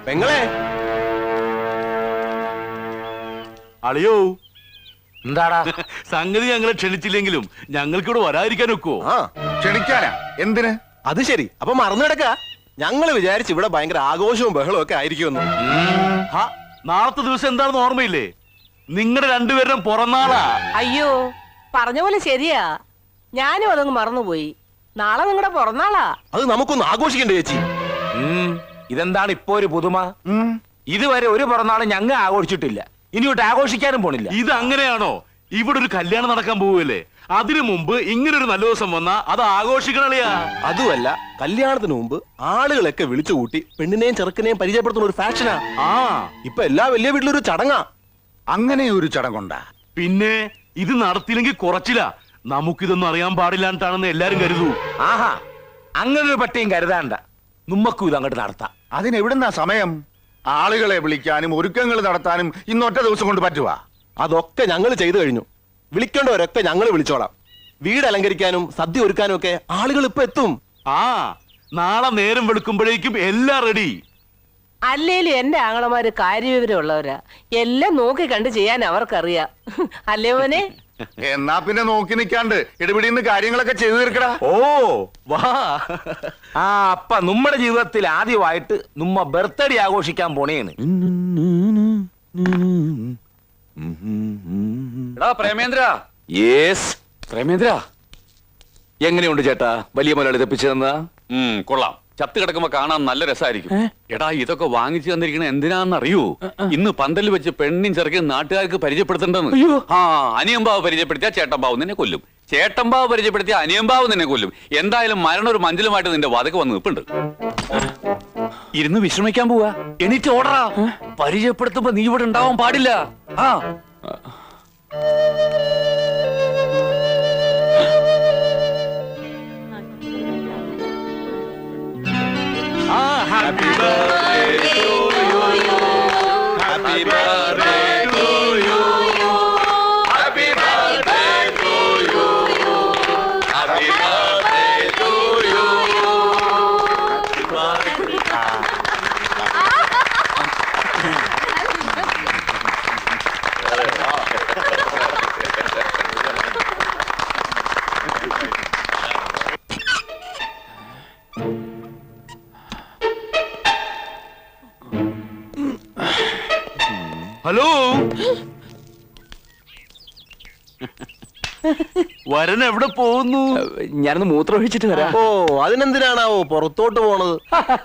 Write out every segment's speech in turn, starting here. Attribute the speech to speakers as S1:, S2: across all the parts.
S1: പെങ്ങളെ
S2: അളിയോ
S3: എന്താടാ
S2: സംഗതി ഞങ്ങളെ ക്ഷണിച്ചില്ലെങ്കിലും ഞങ്ങൾക്കിവിടെ വരാതിരിക്കാൻ ഒക്കുവോ?
S4: ക്ഷണിക്കാനാ? എന്തിന്?
S1: അത് ശരി, അപ്പൊ മറന്നു കിടക്ക. ഞങ്ങള് വിചാരിച്ചു ഇവിടെ ഭയങ്കര ആഘോഷവും ബഹളവും ഒക്കെ ആയിരിക്കുമെന്ന്.
S2: നാളത്തെ ദിവസം എന്താണെന്ന് ഓർമ്മയില്ലേ? നിങ്ങളുടെ രണ്ടുപേരും പുറന്നാളാ.
S5: അയ്യോ, പറഞ്ഞ പോലെ ശരിയാ, ഞാനും അതങ്ങ് മറന്നുപോയി. നാളെ നിങ്ങളുടെ പുറന്നാളാ.
S1: അത് നമുക്കൊന്ന് ആഘോഷിക്കണ്ടേ ചേച്ചി?
S3: ഇതെന്താണ് ഇപ്പൊ ഒരു പുതുമ? ഇതുവരെ ഒരു പിറന്നാളും ഞങ്ങൾ ആഘോഷിച്ചിട്ടില്ല, ഇനിയോട്ട് ആഘോഷിക്കാനും പോണില്ല.
S2: ഇത് അങ്ങനെയാണോ? ഇവിടെ ഒരു കല്യാണം നടക്കാൻ പോവല്ലേ, അതിനു മുമ്പ് ഇങ്ങനൊരു നല്ല ദിവസം വന്നാ അത് ആഘോഷിക്കണളിയാ.
S1: അതുമല്ല, കല്യാണത്തിന് മുമ്പ് ആളുകളൊക്കെ വിളിച്ചു കൂട്ടി പെണ്ണിനെയും ചെറുക്കനെയും പരിചയപ്പെടുത്തുന്ന ഒരു ഫാഷനാ. ഇപ്പൊ എല്ലാ വലിയ വീട്ടിലൊരു ചടങ്ങാ.
S4: അങ്ങനെ ഒരു ചടങ്ങുണ്ടാ?
S2: പിന്നെ ഇത് നടത്തിയില്ലെങ്കിൽ കുറച്ചില്ല. നമുക്കിതൊന്നും അറിയാൻ പാടില്ലാണ്ടാണെന്ന് എല്ലാരും കരുതൂ.
S3: ആഹാ, അങ്ങനെ ഒരു പട്ടിയും കരുതാണ്ട, നമ്മക്കും ഇത് അങ്ങോട്ട് നടത്താം.
S4: അതിനെവിടുന്നാ സമയം? ആളുകളെ വിളിക്കാനും ഒരുക്കങ്ങൾ നടത്താനും ഇന്നൊറ്റ ദിവസം കൊണ്ട് പറ്റുവാ?
S1: അതൊക്കെ ഞങ്ങൾ ചെയ്തു കഴിഞ്ഞു. വിളിക്കേണ്ടവരൊക്കെ ഞങ്ങൾ വിളിച്ചോളാം. വീട് അലങ്കരിക്കാനും സദ്യ ഒരുക്കാനും ഒക്കെ ആളുകൾ ഇപ്പൊ എത്തും.
S2: നാളെ നേരം വെളുക്കുമ്പോഴേക്കും എല്ലാം റെഡി.
S5: അല്ലേലും എന്റെ ആങ്ങളമാര് കാര്യവിവരമുള്ളവരാ, എല്ലാം നോക്കി കണ്ട് ചെയ്യാൻ അവർക്കറിയാം. അല്ലേ മോനെ?
S4: എന്നാ പിന്നെ നോക്കി നിൽക്കാണ്ട് ഇടപിടിന്ന് കാര്യങ്ങളൊക്കെ ചെയ്തു തീർക്കടാ.
S3: ഓ വാ. അപ്പ നമ്മുടെ ജീവിതത്തിൽ ആദ്യമായിട്ട് നമ്മ ബർത്ത്ഡേ ആഘോഷിക്കാൻ പോണേന്ന്.
S6: പ്രേമേന്ദ്ര.
S3: യെസ്
S6: പ്രേമേന്ദ്ര,
S3: എങ്ങനെയുണ്ട് ചേട്ടാ വലിയ മുതലാളി തെപ്പിച്ചതെന്നാ?
S6: കൊള്ളാം. ചത്ത് കിടക്കുമ്പോ കാണാൻ നല്ല രസമായിരിക്കും. എടാ, ഇതൊക്കെ വാങ്ങിച്ചു തന്നിരിക്കണ എന്തിനാന്നറിയൂ? ഇന്ന് പന്തൽ വെച്ച് പെണ്ണിൻ ചെറുക്കും നാട്ടുകാർക്ക് പരിചയപ്പെടുത്തണ്ടെന്ന്. അനിയമ്പാവ് പരിചയപ്പെടുത്തിയാ ചേട്ടമ്പാവ് നിന്നെ കൊല്ലും, ചേട്ടമ്പാവ് പരിചയപ്പെടുത്തിയാ അനിയമ്പാവ് നിന്നെ കൊല്ലും. എന്തായാലും മരണം ഒരു മഞ്ചലുമായിട്ട് നിന്റെ വതക്ക് വന്ന് നിൽപ്പുണ്ട്. ഇരുന്ന് വിശ്രമിക്കാൻ പോവാ, എനിക്ക് ഓടറാ. പരിചയപ്പെടുത്തുമ്പോ നീ ഇവിടെ ഉണ്ടാവാൻ പാടില്ല.
S2: Happy birthday to you. Happy birthday to you. Happy birthday to you. Happy birthday to you. Hello, വരൻ എവിടെ പോകുന്നു?
S3: ഞാനൊന്ന് മൂത്രം ഒഴിച്ചിട്ട് വരാം.
S1: ഓ, അതിനെന്തിനാണാവോ പുറത്തോട്ട് പോണത്?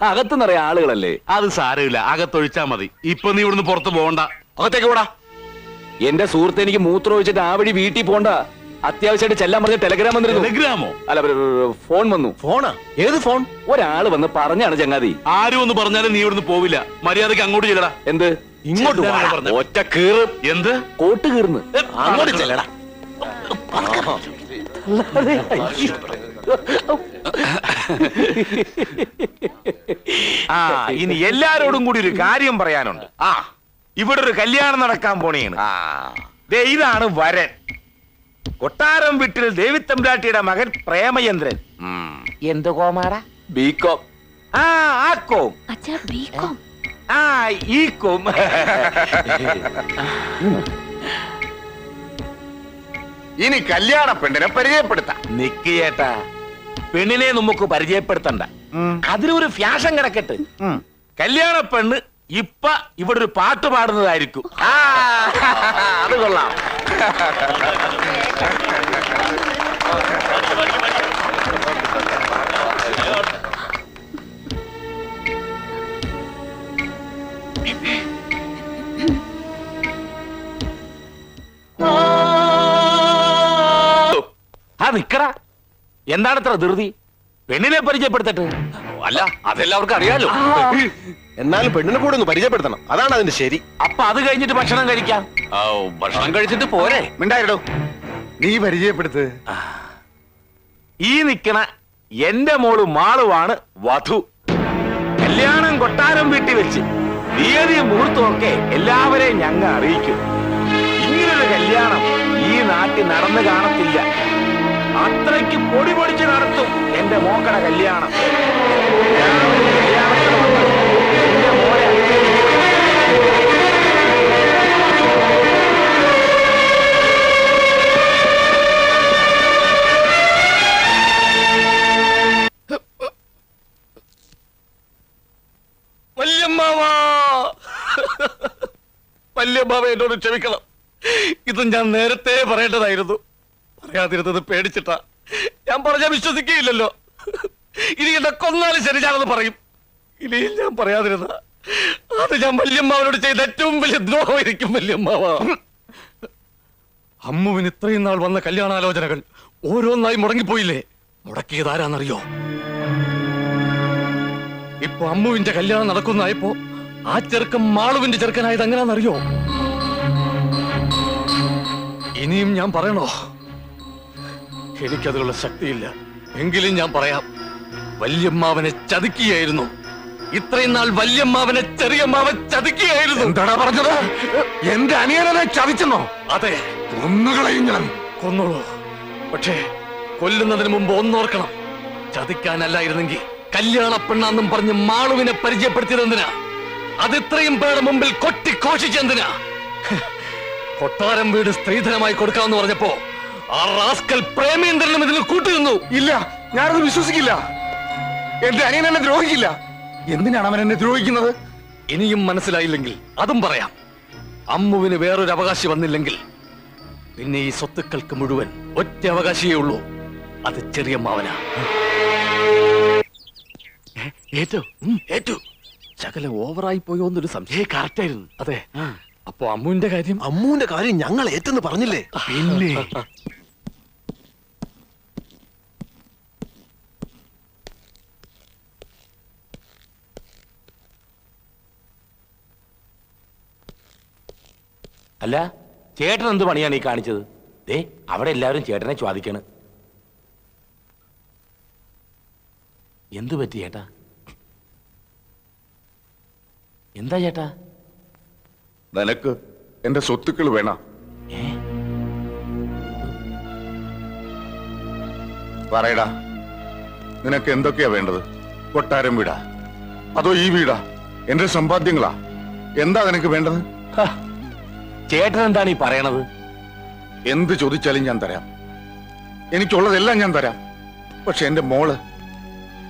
S3: അകത്ത് നിറയെ ആളുകളല്ലേ.
S2: അത് സാരമില്ല, അകത്തൊഴിച്ചാ മതി. ഇപ്പൊ നീ ഇവിടുന്ന് പുറത്ത് പോകണ്ട,
S3: അകത്തേക്ക് പോടാ. എന്റെ സുഹൃത്ത് എനിക്ക് മൂത്രം ഒഴിച്ചിട്ട് ആ വഴി വീട്ടിൽ പോണ്ട, അത്യാവശ്യമായിട്ട് ചെല്ലാൻ പറഞ്ഞ ടെലഗ്രാം വന്നിരുന്നു.
S2: ടെലഗ്രാമോ?
S3: അല്ല, ഫോൺ വന്നു.
S1: ഫോണാ? ഏത് ഫോൺ?
S3: ഒരാള് വന്ന് പറഞ്ഞാണ് ചങ്ങാതി.
S2: ആരും ഒന്ന് പറഞ്ഞാലും നീ ഇവിടുന്ന് പോവില്ല. മര്യാദക്ക് അങ്ങോട്ട് ചെല്ലടാ.
S3: എന്ത്? ഇങ്ങോട്ട് ഒറ്റ കീറ്.
S2: എന്ത്?
S3: കോട്ട് കീർന്ന്
S1: അങ്ങോട്ട് ചെല്ലടാ.
S3: ഇനി എല്ലാരോടും കൂടി ഒരു കാര്യം പറയാനുണ്ട്. ഇവിടെ ഒരു കല്യാണം നടക്കാൻ പോണേണ്. ഇതാണ് വരൻ. കൊട്ടാരം വീട്ടിൽ ദേവിത്തമ്പ്രാട്ടിയുടെ മകൻ പ്രേമചന്ദ്രൻ. എന്ത് കോമാറ? ബികോം. ആക്കോം. ഈക്കോം.
S4: ഇനി കല്യാണ പെണ്ണിനെ പരിചയപ്പെടുത്താം.
S3: നിക്ക് ചേട്ടാ, പെണ്ണിനെ നമുക്ക് പരിചയപ്പെടുത്തണ്ട, അതിനൊരു ഫ്യാഷൻ കിടക്കട്ടെ. കല്യാണ പെണ്ണ് ഇപ്പൊ ഇവിടെ ഒരു പാട്ട് പാടുന്നതായിരിക്കും. അത് കൊള്ളാം. നിക്കടാ, എന്താണ് ഇത്ര ധൃതി? പെണ്ണിനെ പരിചയപ്പെടുത്തട്ടെ.
S6: അല്ല, അതെല്ലാവർക്കും അറിയാലോ.
S1: എന്നാലും പെണ്ണിനെ കൂടെ ഒന്ന് പരിചയപ്പെടുത്തണം, അതാണ് അതിന്റെ ശരി.
S3: അപ്പൊ അത് കഴിഞ്ഞിട്ട് ഭക്ഷണം കഴിക്കാം.
S6: ഭക്ഷണം കഴിച്ചിട്ട് പോരെ.
S4: മിണ്ടായിടോ, നീ പരിചയപ്പെടുത്ത്.
S3: ഈ നിക്കണ എന്റെ മോള് മാളുവാണ് വധു. കല്യാണം കൊട്ടാരം വീട്ടിൽ വെച്ച് തീയതി മുഹൂർത്തമൊക്കെ എല്ലാവരെയും ഞങ്ങൾ അറിയിക്കും. ഇങ്ങനൊരു കല്യാണം ഈ നാട്ടിൽ നടന്നു കാണത്തില്ല. അത്രയ്ക്ക് പൊടി പൊടിച്ച് നടത്തും എന്റെ മോക്കട കല്യാണം. എന്റെ മോളെ
S2: വല്യമ്മാവ എന്നോട് ക്ഷമിക്കണം. ഇത് ഞാൻ നേരത്തെ പറയേണ്ടതായിരുന്നു. പറയാതിരുന്നത് പേടിച്ചിട്ടാ. ഞാൻ പറഞ്ഞാൽ വിശ്വസിക്കുകയില്ലല്ലോ. ഇനി എന്നെ കൊന്നാലും ശരി ഞാനത് പറയും. ഇനിയും ഞാൻ പറയാതിരുന്ന അത് ഞാൻ വല്യമ്മാവനോട് ചെയ്ത ഏറ്റവും വലിയ ദ്രോഹമായിരിക്കും. വല്യമ്മാവ, അമ്മുവിന് ഇത്രയും നാൾ വന്ന കല്യാണാലോചനകൾ ഓരോന്നായി മുടങ്ങിപ്പോയില്ലേ? മുടക്കിയത് ആരാന്നറിയോ? ഇപ്പൊ അമ്മുവിന്റെ കല്യാണം നടക്കുന്നതായപ്പോ ആ ചെറുക്കൻ മാളുവിന്റെ ചെറുക്കനായത് എങ്ങനെയാണെന്നറിയോ? ഇനിയും ഞാൻ പറയണോ? എനിക്കതിനുള്ള ശക്തിയില്ല. എങ്കിലും ഞാൻ പറയാം. വല്യമ്മാവനെ ചതിക്കുകയായിരുന്നു. ഇത്രയും നാൾ വല്യമ്മാവനെ ചെറിയമ്മാവൻ ചതിക്കുകയായിരുന്നു.
S4: എന്താടാ പറഞ്ഞത്? എന്റെ അനിയനെ ചതിച്ചെന്നോ?
S2: അതെ,
S4: കൊന്നുകളയും ഞാൻ.
S2: കൊന്നോളൂ. പക്ഷേ കൊല്ലുന്നതിന് മുമ്പ് ഒന്നോർക്കണം. ചതിക്കാനല്ലായിരുന്നെങ്കിൽ കല്യാണ പെണ്ണാന്നും പറഞ്ഞ് മാളുവിനെ പരിചയപ്പെടുത്തിയതെന്തിനാ? അത് ഇത്രയും പേരുടെ മുമ്പിൽ കൊട്ടിഘോഷിച്ചെന്തിനാ? കൊട്ടാരം വീട് സ്ത്രീധനമായി കൊടുക്കാമെന്ന് പറഞ്ഞപ്പോ ആ റാസ്കൽ പ്രേമേന്ദ്രനും ഇതിൽ കൂട്ടുനിന്നു.
S4: ഇല്ല, ഞാനത് വിശ്വസിക്കില്ല. എന്റെ അനിയൻ എന്നെ ദ്രോഹിക്കില്ല. എന്തിനാണ് അവൻ എന്നെ ദ്രോഹിക്കുന്നത്?
S2: ഇനിയും മനസ്സിലായില്ലെങ്കിൽ അതും പറയാം. അമ്മുവിന് വേറൊരു അവകാശി വന്നില്ലെങ്കിൽ പിന്നെ ഈ സ്വത്തുക്കൾക്ക് മുഴുവൻ ഒറ്റ അവകാശിയേ ഉള്ളൂ. അത് ചെറിയമ്മാവനാ. ഏറ്റു ശകലം ഓവറായി പോയോ എന്നൊരു സംശയം. കറക്റ്റായിരുന്നു. അതെ. അപ്പൊ അമ്മുവിന്റെ കാര്യം
S1: ഞങ്ങൾ ഏറ്റെന്ന് പറഞ്ഞില്ലേ?
S2: പിന്നെ
S3: അല്ല, ചേട്ടൻ എന്ത് പണിയാണ് ഈ കാണിച്ചത്? ദേ അവിടെ എല്ലാവരും ചേട്ടനെ ചോദിക്കണ്. എന്തു പറ്റി ചേട്ടാ? എന്താ ചേട്ടാ?
S4: നിനക്ക് എന്റെ സ്വത്തുക്കൾ വേണം. പറയടാ, നിനക്ക് എന്തൊക്കെയാ വേണ്ടത്? കൊട്ടാരം വീടാ, അതോ ഈ വീടാ? എന്റെ സമ്പാദ്യങ്ങളാ? എന്താ നിനക്ക് വേണ്ടത്?
S3: ചേട്ടൻ എന്താണ് ഈ പറയണത്?
S4: എന്ത് ചോദിച്ചാലും ഞാൻ തരാം. എനിക്കുള്ളതെല്ലാം ഞാൻ തരാം. പക്ഷെ എന്റെ മോള്,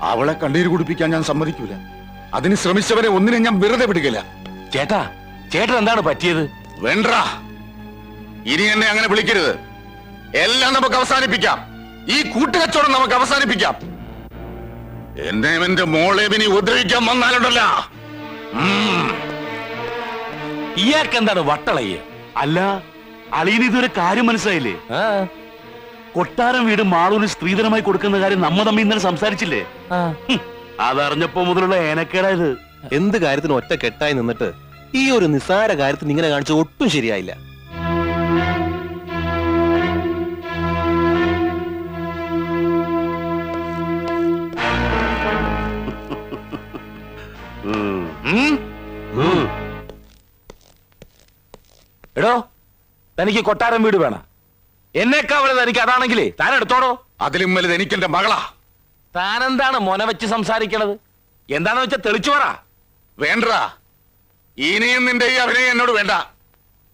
S4: അവളെ കണ്ണീര് കുടിപ്പിക്കാൻ ഞാൻ സമ്മതിക്കൂല. അതിന് ശ്രമിച്ചവരെ ഒന്നിനെ ഞാൻ വെറുതെ വിടുകയില്ല.
S3: ചേട്ടാ, ചേട്ടൻ എന്താണ് പറ്റിയത്?
S4: വേണ്ടാ, ഇനി എന്നെ അങ്ങനെ വിളിക്കരുത്. എല്ലാം നമുക്ക് അവസാനിപ്പിക്കാം. ഈ കൂട്ടുകച്ചവടം നമുക്ക് അവസാനിപ്പിക്കാം. എന്നെയും എന്റെ മോളെയും ഇനി ഉപദ്രവിക്കാൻ വന്നാലുണ്ടല്ല.
S3: ഇയാൾക്ക് എന്താണ് വട്ടളയെ?
S2: അല്ല, അളിയന് ഇതൊരു കാര്യം മനസ്സിലായില്ലേ? കൊട്ടാരം വീട് മാളൂന് സ്ത്രീധനമായി കൊടുക്കുന്ന കാര്യം നമ്മ തമ്മിൽ ഇന്നലെ സംസാരിച്ചില്ലേ? അതറിഞ്ഞപ്പോ മുതലുള്ള ഏനക്കേടായത്.
S1: എന്ത് കാര്യത്തിന് ഒറ്റ കെട്ടായി നിന്നിട്ട് ഈ ഒരു നിസ്സാര കാര്യത്തിന് ഇങ്ങനെ കാണിച്ച ഒട്ടും ശരിയായില്ല.
S3: എടോ, തനിക്ക് കൊട്ടാരം വീട് വേണം. എന്നേക്കാ വലുത് എനിക്ക് അതാണെങ്കിലേ താൻ എടുത്തോടോ.
S4: അതിലും വലുത് എനിക്കെന്റെ മകളാ.
S3: താനെന്താണ് മൊന വെച്ച് സംസാരിക്കണത്? എന്താണെന്ന് വെച്ചാൽ തെളിച്ചു പറ.
S4: വേണ്ടാ, ഇനിയും നിന്റെ ഈ അഭിനയം എന്നോട് വേണ്ട.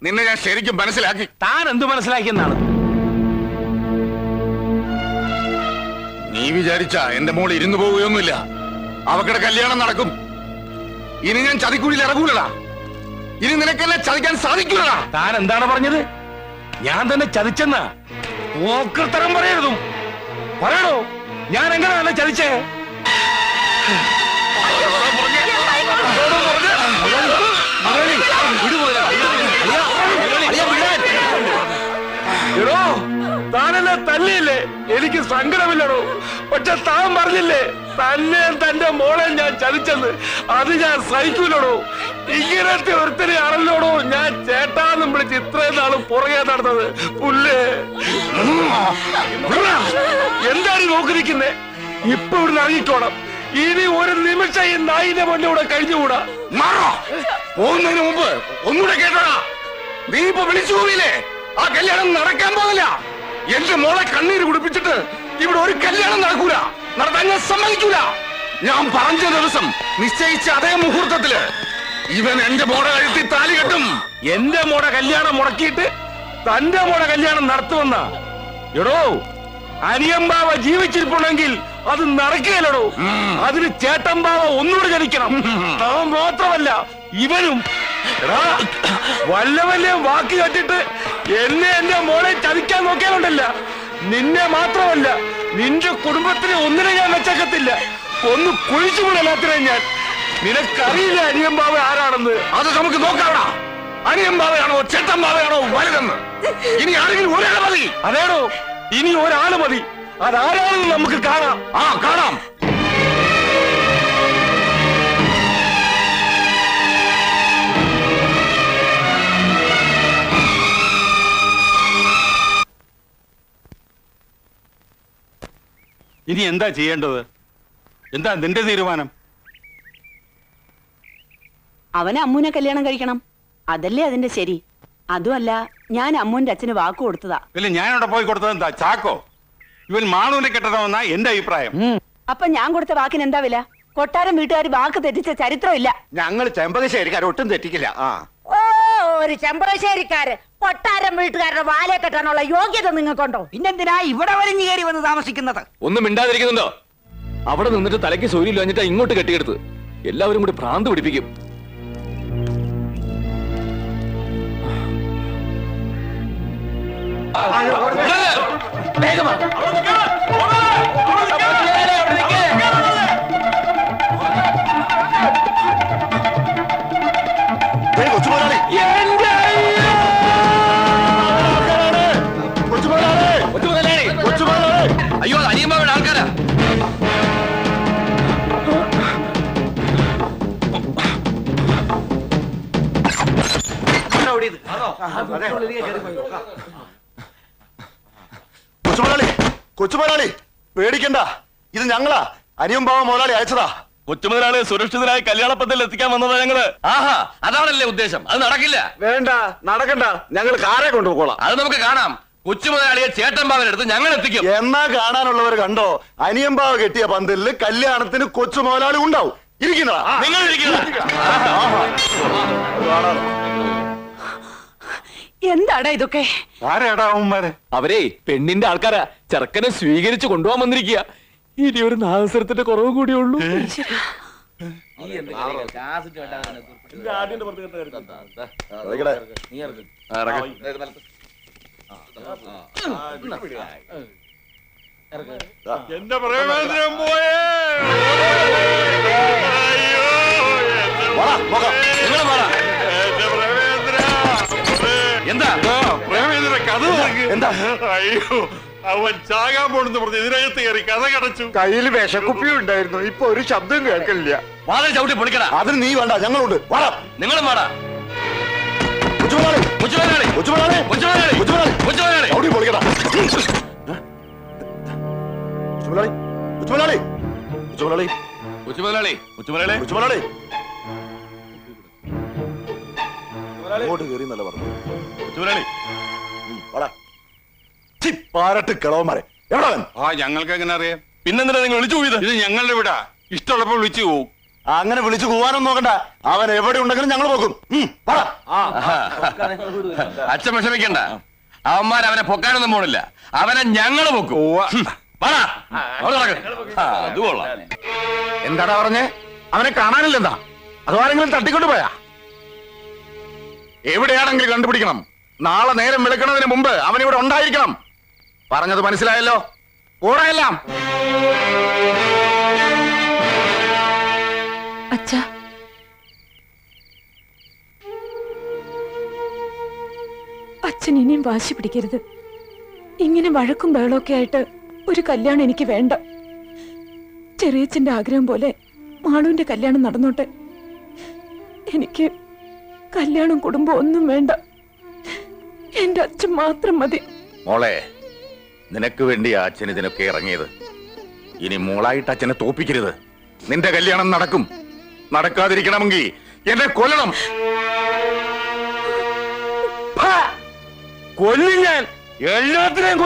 S4: നിന്നെ ഞാൻ ശരിക്കും മനസ്സിലാക്കി.
S3: താൻ എന്ത് മനസ്സിലാക്കിയെന്നാണ്?
S4: നീ വിചാരിച്ച എന്റെ മോൾ ഇരുന്നു പോവുകയൊന്നുമില്ല. അവക്കടെ കല്യാണം നടക്കും. ഇനി ഞാൻ ചതിക്കുഴിയിൽ ഇറങ്ങൂലടാ. ഇനി നിനക്കെന്നെ ചതിക്കാൻ സാധിക്കൂലടാ.
S3: താൻ എന്താണ് പറഞ്ഞത്? ഞാൻ തന്നെ ചതിച്ചെന്നാ? ഓക്കർത്തരം പറയരുതും. പറയണോ, ഞാൻ എങ്ങനെയാണ് ചതിച്ചേ? എടോ, താനെന്നെ തല്ലിയില്ലേ? എനിക്ക് സങ്കടമില്ലടോ. പക്ഷെ താൻ പറഞ്ഞില്ലേ തന്നെ തന്റെ മോളെ ഞാൻ ചതിച്ചെന്ന്? അത് ഞാൻ സഹിക്കൂലടോ. ഇങ്ങനത്തെ ഒരുത്തനെ ആണല്ലോടോ ഞാൻ ചേട്ടാന്നും വിളിച്ച് ഇത്രയും നാളും പുറകെ നടന്നത്. പുല്ലേ, എന്താണ് നോക്കിയിരിക്കുന്നേ? ഇപ്പൊ ഇവിടുന്ന് ഇറങ്ങിക്കോണം. ഇനി ഒരു നിമിഷം ഈ നായിന്റെ മുന്നൂടെ കഴിഞ്ഞുകൂടാ.
S4: മാറോ, പോകുന്നതിന് മുമ്പ് ഒന്നുകൂടെ കേട്ടോടാ. നീ ഇപ്പൊ വിളിച്ചു പോയില്ലേ? ആ കല്യാണം നടക്കാൻ പോകില്ല. എന്റെ മോളെ കണ്ണീര് കുടിപ്പിച്ചിട്ട് ഇവിടെ ഒരു കല്യാണം നടക്കൂല, നടത്താൻ ഞാൻ സമ്മതിക്കൂല. ഞാൻ പറഞ്ഞ ദിവസം നിശ്ചയിച്ച അതേ മുഹൂർത്തത്തില് ഇവൻ എന്റെ മോടെ കഴുത്തി താലി കെട്ടും.
S3: എന്റെ മോടെ കല്യാണം മുടക്കിയിട്ട് തന്റെ മോടെ കല്യാണം നടത്തുമെന്ന? എടോ, അനിയമ്പാവ ജീവിച്ചിരിപ്പുണ്ടെങ്കിൽ അത് നടക്കുകയല്ലടോ. അതിന് ചേട്ടമ്പാവ ഒന്നുകൂടെ ജനിക്കണം. അവൻ മാത്രമല്ല, ഇവനും എടാ, വല്ല വല്ല വാക്ക് കേട്ടിട്ട് എന്നെ എന്റെ മോളെ ചതിക്കാൻ നോക്കിയാലുണ്ടല്ല, നിന്നെ മാത്രമല്ല നിന്റെ കുടുംബത്തിനെ ഒന്നിനെ ഞാൻ വെച്ചേക്കത്തില്ല. ഒന്ന് കുഴിച്ചുകൂടെ എല്ലാത്തിനെയും ഞാൻ. നിനക്കറിയില്ല അനിയമ്പാവ ആരാണെന്ന്.
S4: അത് നമുക്ക് നോക്കാവടാ. അനിയമ്പാവയാണോ ചേട്ടമ്പാവയാണോ വലുതെന്ന് ഇനി ആരെങ്കിലും ഒരാളെ മതി.
S3: അതേടോ, ഇനി ഒരാള് മതി. അതാരാണെന്ന് നമുക്ക് കാണാം.
S4: കാണാം.
S7: ഇനി എന്താ ചെയ്യേണ്ടത്? എന്താ നിന്റെ തീരുമാനം?
S8: അവന് അമ്മൂനെ കല്യാണം കഴിക്കണം, അതല്ലേ അതിന്റെ ശരി. അതുമല്ല, ഞാൻ അമ്മൂന്റെ അച്ഛന് വാക്ക് കൊടുത്തതാ.
S7: ഇല്ല, ഞാനവിടെ പോയി കൊടുത്തത് എന്താ? ചാക്കോ? ഇവൻ മാണൂനെ കെട്ടണമെന്നാ എന്റെ അഭിപ്രായം.
S8: അപ്പൊ ഞാൻ കൊടുത്ത വാക്കിന് എന്താ വില? കൊട്ടാരം വീട്ടുകാർ വാക്ക് തെറ്റിച്ച ചരിത്രമില്ല.
S1: ഞങ്ങൾ ചെമ്പകശ്ശേരിക്കാർ ഒട്ടും തെറ്റിക്കില്ല.
S9: ഓ, ഒരു ചെമ്പ്രശ്ശേരിക്കാര് കൊട്ടാരം വീട്ടുകാരുടെ വാലെ കെട്ടാനുള്ള യോഗ്യത നിങ്ങൾക്കുണ്ടോ?
S5: പിന്നെന്തിനാ ഇവിടെ വലിഞ്ഞു കയറി വന്ന് താമസിക്കുന്നത്?
S2: ഒന്നും മിണ്ടാതിരിക്കുന്നുണ്ടോ? അവിടെ നിന്നിട്ട് തലയ്ക്ക് സൗകര്യം കഴിഞ്ഞിട്ടാ ഇങ്ങോട്ട് കെട്ടിയെടുത്ത്. എല്ലാവരും കൂടി ഭ്രാന്ത് പിടിപ്പിക്കും. അയ്യോ, അനിയമ്മാവയുടെ ആൾക്കാരാ.
S1: കൊച്ചുമുതലാളി പേടിക്കണ്ട, ഇത് ഞങ്ങളാ. അനിയമ്പാവ മുതലാളി അയച്ചതാ.
S2: കൊച്ചുമുതലാളി സുരക്ഷിതരായ കല്യാണപ്പന്തലിൽ എത്തിക്കാൻ വന്നതാ ഞങ്ങള്. ആഹാ, അതാണല്ലേ ഉദ്ദേശം? അത് നടക്കില്ല.
S3: വേണ്ട, നടക്കണ്ട. ഞങ്ങൾ കാറെ കൊണ്ടുപോകോളാം.
S2: അത് നമുക്ക് കാണാം. കൊച്ചുമുതലാളിയെ ചേട്ടമ്പാവനെടുത്ത് ഞങ്ങൾ എത്തിക്കും.
S1: എന്നാ കാണാനുള്ളവർ കണ്ടോ, അനിയമ്പാവ കെട്ടിയ പന്തലില് കല്യാണത്തിന് കൊച്ചു മുതലാളി ഉണ്ടാവും. ഇരിക്കുന്നതാ.
S2: നിങ്ങൾ
S8: എന്താടാ ഇതൊക്കെ?
S7: ആരാടാ അവന്മാരെ?
S2: അവരെ പെണ്ണിന്റെ ആൾക്കാരാ. ചെറുക്കനെ സ്വീകരിച്ചു കൊണ്ടുപോകാൻ വന്നിരിക്കുക. ഇനി ഒരു നാദസ്വരത്തിന്റെ കുറവ് കൂടിയേ ഉള്ളൂ.
S3: എന്റെ പ്രേമേന്ദ്രൻ പോയേ.
S2: നിങ്ങൾ പറ. എന്താ
S3: പ്രേമേന്ദ്ര കഥ എന്താ? അയ്യോ, അവൻ ചാകാൻ പോണെന്ന് പറഞ്ഞ് ഇതിനകത്ത് കയറി കഥ കടച്ചു. കയ്യിൽ വിഷക്കുപ്പി ഉണ്ടായിരുന്നു. ഇപ്പൊ ഒരു ശബ്ദം കേൾക്കില്ല.
S2: വാതിൽ ചവിട്ടി പൊളിക്കടാ.
S1: അതിന് നീ വേണ്ട, ഞങ്ങളുണ്ട്.
S2: നിങ്ങളും വാടാ.
S1: കൊച്ചുമുതലാളി,
S2: കൊച്ചുമുതലാളി,
S1: കൊച്ചുമുതലാളി,
S2: കൊച്ചുമുതലാളി,
S1: കൊച്ചുമുതലാളി,
S2: കൊച്ചുമുതലാളി.
S1: അവിടെ പൊളിക്കടാ. കൊച്ചുമുതലാളി, കൊച്ചുമുതലാളി, കൊച്ചുമുതലാളി,
S2: കൊച്ചുമുതലാളി, കൊച്ചുമുതലാളി,
S1: കൊച്ചുമുതലാളി. അങ്ങോട്ട് കയറി എന്നല്ല പറഞ്ഞു.
S2: കൊച്ചുമുതലാളി.
S1: പാരട്ട് കിളവന്മാരെ എവിടവൻ?
S7: ഞങ്ങൾക്ക് എങ്ങനെ അറിയാം?
S2: പിന്നെന്തിനാ നിങ്ങൾ വിളിച്ചു പോയത്?
S7: ഇത് ഞങ്ങളുടെ വീടാ. ഇഷ്ടമുള്ളപ്പോ വിളിച്ചു പോവും.
S1: അങ്ങനെ വിളിച്ചു പോവാനൊന്നും നോക്കണ്ട. അവൻ എവിടെ ഉണ്ടെങ്കിലും ഞങ്ങൾ നോക്കും.
S2: അച്ഛൻ വിഷമിക്കണ്ട. അവന്മാർ അവനെ പൊക്കാനൊന്നും പോണില്ല. അവനെ ഞങ്ങൾ പൊക്കും. അത് കൊള്ളാം.
S4: എന്താടാ പറഞ്ഞേ? അവനെ കാണാനില്ലെന്താ? അതോ ആരെങ്കിലും തട്ടിക്കൊണ്ട് പോയാ? എവിടെയാണെങ്കിലും കണ്ടുപിടിക്കണം. നാളെ നേരം വെളുക്കുന്നതിന് മുമ്പ് അവനിവിടെ ഉണ്ടായിരിക്കണം. പറഞ്ഞത് മനസ്സിലായല്ലോ? പോരായെല്ലാം.
S8: അച്ഛാ, അച്ഛൻ ഇനിയും വാശി പിടിക്കരുത്. ഇങ്ങനെ വഴക്കും ബഹളമൊക്കെ ആയിട്ട് ഒരു കല്യാണം എനിക്ക് വേണ്ട. ചെറിയച്ഛന്റെ ആഗ്രഹം പോലെ മാളുവിന്റെ കല്യാണം നടന്നോട്ടെ. എനിക്ക് കല്യാണം കുടുംബം ഒന്നും വേണ്ട. എന്റെ അച്ഛൻ മാത്രം മതി.
S4: മോളെ, നിനക്ക് വേണ്ടി അച്ഛൻ ഇതിനൊക്കെ ഇറങ്ങിയത്. ഇനി മോളായിട്ട് അച്ഛനെ തോപ്പിക്കരുത്. നിന്റെ കല്യാണം നടക്കും. നടക്കാതിരിക്കണമെങ്കിൽ എന്നെ കൊല്ലണം.
S3: കൊല്ലും ഞാൻ എല്ലാത്തിനെയും.